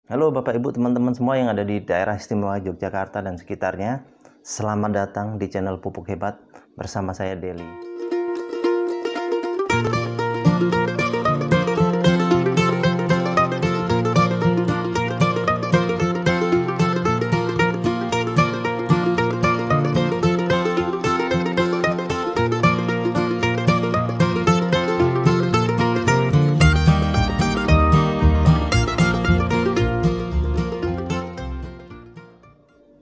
Halo Bapak Ibu teman-teman semua yang ada di daerah istimewa Yogyakarta dan sekitarnya. Selamat datang di channel Pupuk Hebat bersama saya Deli.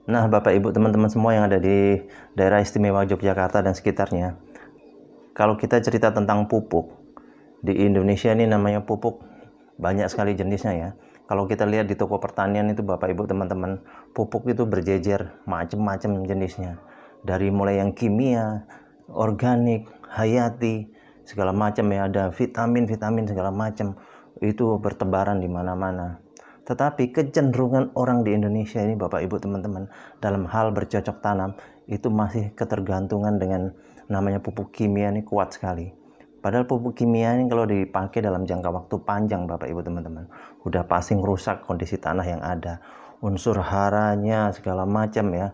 Nah, Bapak Ibu teman-teman semua yang ada di daerah istimewa Yogyakarta dan sekitarnya, kalau kita cerita tentang pupuk, di Indonesia ini namanya pupuk banyak sekali jenisnya ya. Kalau kita lihat di toko pertanian itu Bapak Ibu teman-teman, pupuk itu berjejer macam-macam jenisnya. Dari mulai yang kimia, organik, hayati, segala macam ya, ada vitamin-vitamin segala macam. Itu bertebaran di mana-mana. Tetapi kecenderungan orang di Indonesia ini Bapak Ibu teman-teman dalam hal bercocok tanam itu masih ketergantungan dengan namanya pupuk kimia ini kuat sekali. Padahal pupuk kimia ini kalau dipakai dalam jangka waktu panjang Bapak Ibu teman-teman, udah pasti merusak kondisi tanah yang ada. Unsur haranya segala macam ya,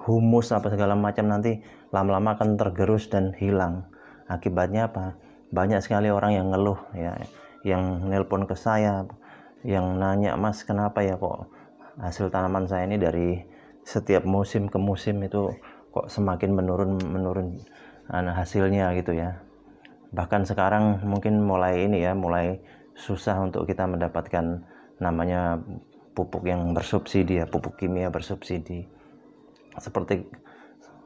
humus apa segala macam nanti lama-lama akan tergerus dan hilang. Akibatnya apa? Banyak sekali orang yang ngeluh ya, yang nelpon ke saya, yang nanya, "Mas, kenapa ya kok hasil tanaman saya ini dari setiap musim ke musim itu kok semakin menurun hasilnya," gitu ya. Bahkan sekarang mungkin mulai susah untuk kita mendapatkan namanya pupuk yang bersubsidi ya, pupuk kimia bersubsidi. Seperti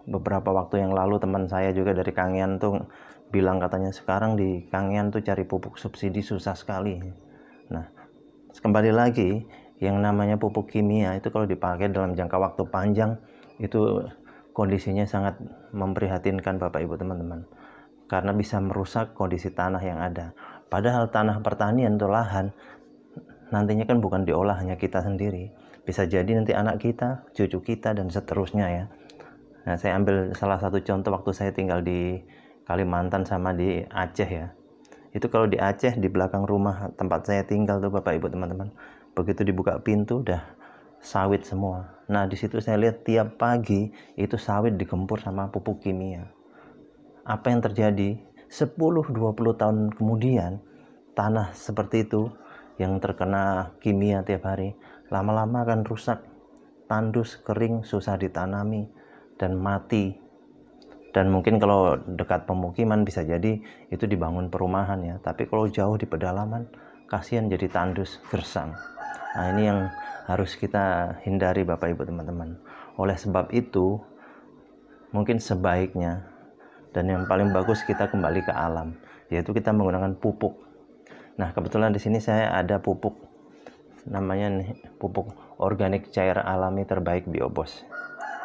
beberapa waktu yang lalu teman saya juga dari Kangean tuh bilang katanya sekarang di Kangean tuh cari pupuk subsidi susah sekali. Nah, kembali lagi yang namanya pupuk kimia itu kalau dipakai dalam jangka waktu panjang itu kondisinya sangat memprihatinkan Bapak Ibu teman-teman, karena bisa merusak kondisi tanah yang ada. Padahal tanah pertanian atau lahan nantinya kan bukan diolah hanya kita sendiri, bisa jadi nanti anak kita, cucu kita, dan seterusnya ya. Nah, saya ambil salah satu contoh waktu saya tinggal di Kalimantan sama di Aceh ya. Itu kalau di Aceh, di belakang rumah tempat saya tinggal tuh Bapak Ibu teman-teman, begitu dibuka pintu udah sawit semua. Nah, di situ saya lihat tiap pagi itu sawit digempur sama pupuk kimia. Apa yang terjadi? 10-20 tahun kemudian tanah seperti itu yang terkena kimia tiap hari lama-lama akan rusak, tandus, kering, susah ditanami dan mati. Dan mungkin kalau dekat pemukiman bisa jadi itu dibangun perumahan ya, tapi kalau jauh di pedalaman kasihan jadi tandus, gersang. Nah, ini yang harus kita hindari Bapak Ibu teman-teman. Oleh sebab itu mungkin sebaiknya dan yang paling bagus kita kembali ke alam, yaitu kita menggunakan pupuk. Nah, kebetulan di sini saya ada pupuk namanya pupuk organik cair alami terbaik Biobos.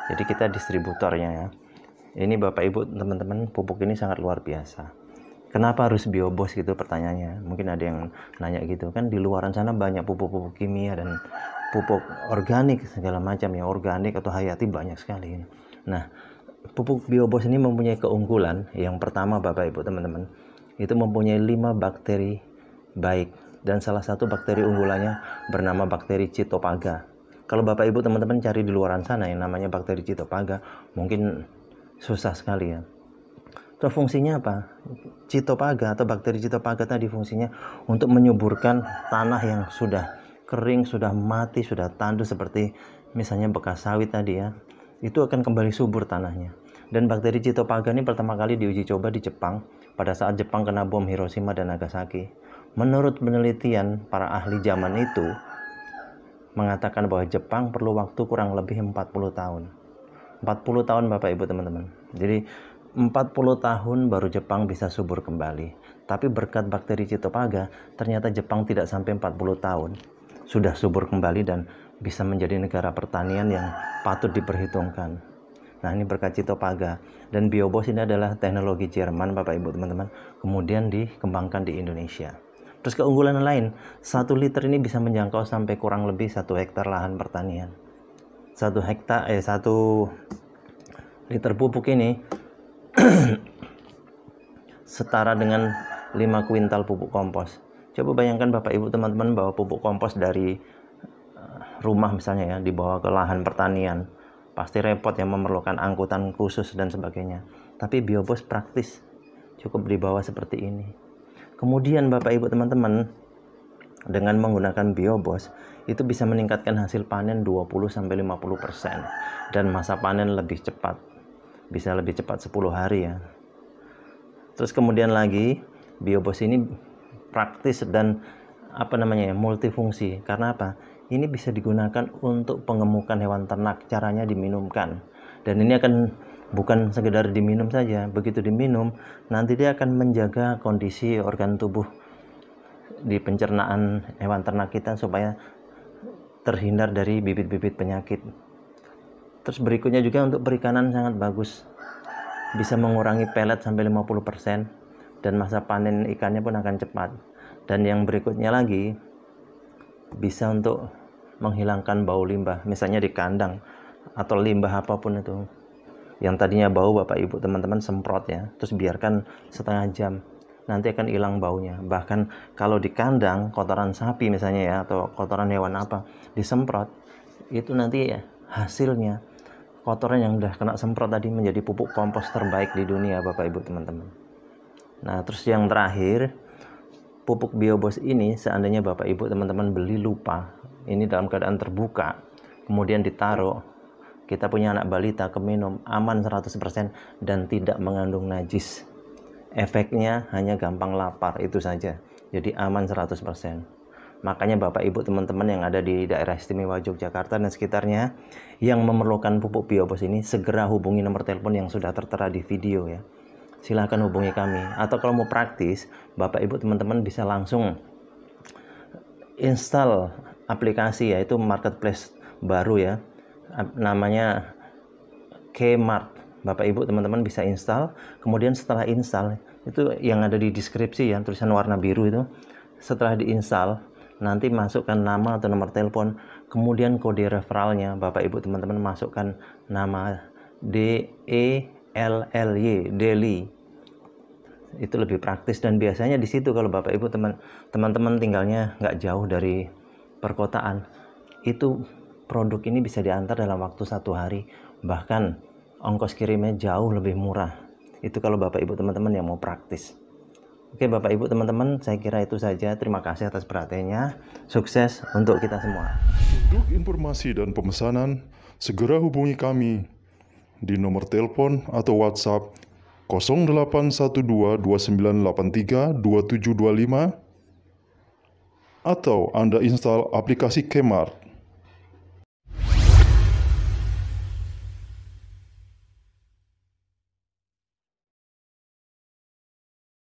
Jadi kita distributornya ya. Ini Bapak Ibu teman-teman, pupuk ini sangat luar biasa. Kenapa harus Biobos gitu pertanyaannya? Mungkin ada yang nanya gitu kan, di luaran sana banyak pupuk-pupuk kimia dan pupuk organik segala macam ya, organik atau hayati banyak sekali. Nah, pupuk Biobos ini mempunyai keunggulan. Yang pertama Bapak Ibu teman-teman, itu mempunyai 5 bakteri baik, dan salah satu bakteri unggulannya bernama bakteri Cytophaga. Kalau Bapak Ibu teman-teman cari di luaran sana yang namanya bakteri Cytophaga mungkin susah sekali ya. Terus fungsinya apa? Cytophaga atau bakteri Cytophaga tadi fungsinya untuk menyuburkan tanah yang sudah kering, sudah mati, sudah tandus seperti misalnya bekas sawit tadi ya. Itu akan kembali subur tanahnya. Dan bakteri Cytophaga ini pertama kali diuji coba di Jepang pada saat Jepang kena bom Hiroshima dan Nagasaki. Menurut penelitian para ahli zaman itu mengatakan bahwa Jepang perlu waktu kurang lebih 40 tahun. 40 tahun Bapak Ibu teman-teman. Jadi 40 tahun baru Jepang bisa subur kembali. Tapi berkat bakteri Cytophaga, ternyata Jepang tidak sampai 40 tahun sudah subur kembali dan bisa menjadi negara pertanian yang patut diperhitungkan. Nah, ini berkat Cytophaga. Dan Biobos ini adalah teknologi Jerman Bapak Ibu teman-teman, kemudian dikembangkan di Indonesia. Terus keunggulan lain, 1 liter ini bisa menjangkau sampai kurang lebih 1 hektar lahan pertanian. 1 liter pupuk ini setara dengan 5 kuintal pupuk kompos. Coba bayangkan Bapak Ibu teman-teman bahwa pupuk kompos dari rumah misalnya ya, dibawa ke lahan pertanian, pasti repot ya, memerlukan angkutan khusus dan sebagainya. Tapi Biobos praktis, cukup dibawa seperti ini. Kemudian Bapak Ibu teman-teman, dengan menggunakan Biobos itu bisa meningkatkan hasil panen 20-50% dan masa panen lebih cepat, bisa lebih cepat 10 hari ya. Terus kemudian lagi Biobos ini praktis dan multifungsi. Karena apa? Ini bisa digunakan untuk pengemukan hewan ternak, caranya diminumkan. Dan ini akan bukan sekedar diminum saja, begitu diminum nanti dia akan menjaga kondisi organ tubuh di pencernaan hewan ternak kita supaya terhindar dari bibit-bibit penyakit. Terus berikutnya juga untuk perikanan sangat bagus, bisa mengurangi pelet sampai 50% dan masa panen ikannya pun akan cepat. Dan yang berikutnya lagi, bisa untuk menghilangkan bau limbah, misalnya di kandang atau limbah apapun itu yang tadinya bau, Bapak Ibu teman-teman semprot ya, terus biarkan setengah jam, nanti akan hilang baunya. Bahkan kalau di kandang kotoran sapi misalnya ya, atau kotoran hewan apa disemprot, itu nanti ya, hasilnya kotoran yang udah kena semprot tadi menjadi pupuk kompos terbaik di dunia, Bapak Ibu teman-teman. Nah terus yang terakhir, pupuk Biobos ini seandainya Bapak Ibu teman-teman beli lupa, ini dalam keadaan terbuka, kemudian ditaruh, kita punya anak balita keminum, aman 100% dan tidak mengandung najis. Efeknya hanya gampang lapar, itu saja. Jadi aman 100%. Makanya Bapak Ibu teman-teman yang ada di daerah istimewa Yogyakarta dan sekitarnya yang memerlukan pupuk Biobos ini, segera hubungi nomor telepon yang sudah tertera di video ya. Silahkan hubungi kami. Atau kalau mau praktis, Bapak Ibu teman-teman bisa langsung install aplikasi, yaitu marketplace baru ya, namanya Kmart. Bapak Ibu teman-teman bisa install. Kemudian setelah install, itu yang ada di deskripsi ya, tulisan warna biru itu. Setelah diinstal, nanti masukkan nama atau nomor telepon, kemudian kode referralnya. Bapak Ibu teman-teman masukkan nama DELLY, Deli. Itu lebih praktis, dan biasanya di situ kalau Bapak Ibu teman-teman tinggalnya nggak jauh dari perkotaan, itu produk ini bisa diantar dalam waktu 1 hari, bahkan ongkos kirimnya jauh lebih murah. Itu kalau Bapak Ibu teman-teman yang mau praktis. Oke Bapak Ibu teman-teman, saya kira itu saja. Terima kasih atas perhatiannya. Sukses untuk kita semua. Untuk informasi dan pemesanan, segera hubungi kami di nomor telepon atau WhatsApp 081229832725 atau Anda install aplikasi Kmart.